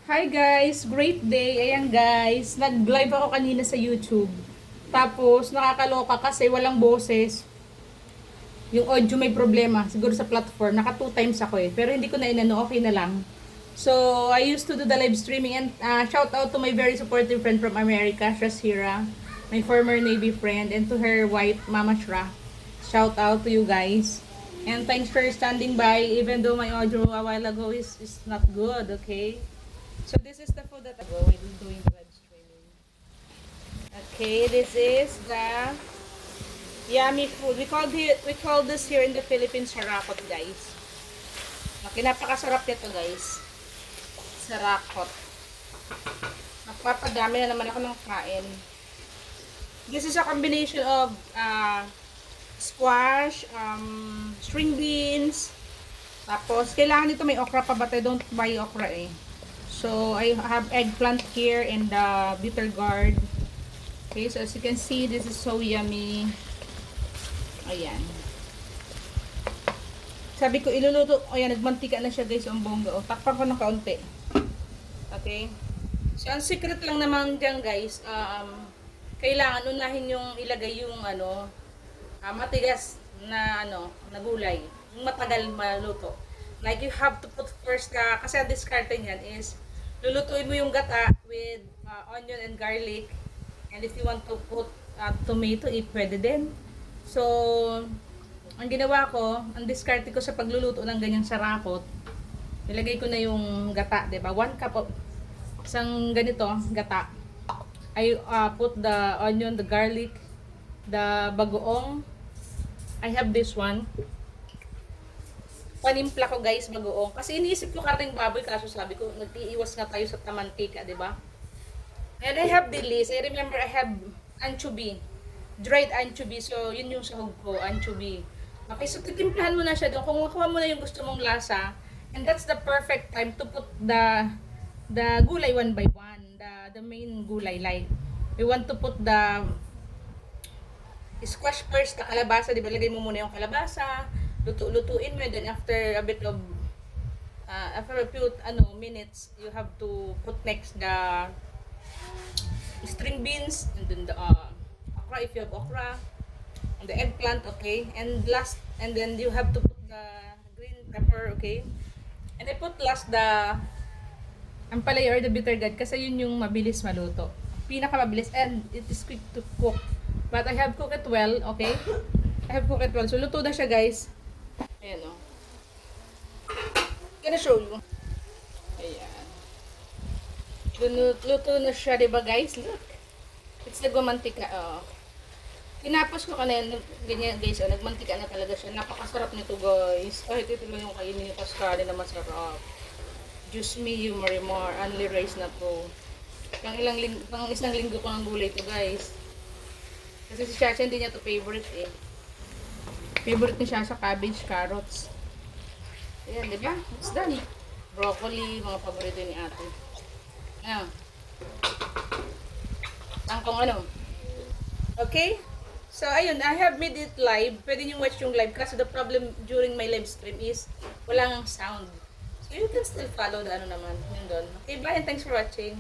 Hi guys! Great day! Ayan guys, nag-live ako kanina sa YouTube. Tapos, nakakaloka kasi walang boses. Yung audio may problema, siguro sa platform. Naka 2 times ako eh. Pero hindi ko na inano, okay na lang. So, I used to do the live streaming and shout out to my very supportive friend from America, Shashira, my former Navy friend, and to her wife, Mama Shra. Shout out to you guys. And thanks for standing by, even though my audio a while ago is not good, okay? So this is the food that I'm doing the live streaming. Okay, this is the yummy food. We call this here in the Philippines sarakot, guys. Okay, napakasarap nito, guys. Sarakot. Magpapadami na naman ako ng kain. This is a combination of squash, string beans. Tapos, kailangan nito may okra pa, but I don't buy okra eh. So, I have eggplant here and the bitter gourd. Okay, so as you can see, this is so yummy. Ayan. Sabi ko, iluluto. Ayan, nagmantika na siya guys, ang bongga. O, takpan ko ng kaunti. Okay. So, ang secret lang naman dyan guys, kailangan unahin yung ilagay yung matigas na na gulay. Yung matagal maluto. Like you have to put first kasi ang discard niyan is lulutuin mo yung gata with onion and garlic. And if you want to put tomato, pwede din. So, ang ginawa ko, ang discard ko sa pagluluto ng ganyang sarakot, nilagay ko na yung gata, 'di ba? 1 cup of isang ganito, gata. I put the onion, the garlic, the bagoong. I have this one. Panimpla ko guys, bagoong. Kasi iniisip ko karning baboy, kaso sabi ko, nag-iiwas nga tayo sa tamantika, di ba? And I have dilis. I remember I have anchovy. Dried anchovy. So, yun yung sahog ko, anchovy. Okay, so titimplahan mo na siya doon. Kung makuha mo na yung gusto mong lasa, and that's the perfect time to put the gulay one by one. The main gulay, like, we want to put the squash first, the kalabasa, di ba? Lagay mo muna yung kalabasa, lutuin mo, then after a bit of after a few minutes, you have to put next the string beans, and then the okra if you have okra, and the eggplant, okay, and then you have to put the green pepper, okay, and I put last the ampalaya or the bitter gourd kasi yun yung mabilis maluto, pinakamabilis, and it is quick to cook, but I have cooked it well, okay. I have cooked it well, so luto na siya guys. Ayan o. Gonna show you. Ayan. Luto na siya, diba guys? Look. It's nagmamantika. Oh. Tinapos ko kanina, ganyan guys. Oh, nagmantika na talaga siya. Napakasarap nito guys. Kahit ito lang yung kainin ni Pascali na masarap. Juice me, you marimar. Only rice na to. Pang isang linggo ko ng gulay to guys. Kasi si Chacha hindi niya to favorite eh. Favorite niya siya sa cabbage, carrots. Ayan, di ba? It's done. Broccoli, mga paborito ni ate. Ayan. Tangkong Okay? So, ayun, I have made it live. Pwede nyo watch yung live kasi the problem during my live stream is walang sound. So, you can still follow the naman. Yun doon. Okay, bye and thanks for watching.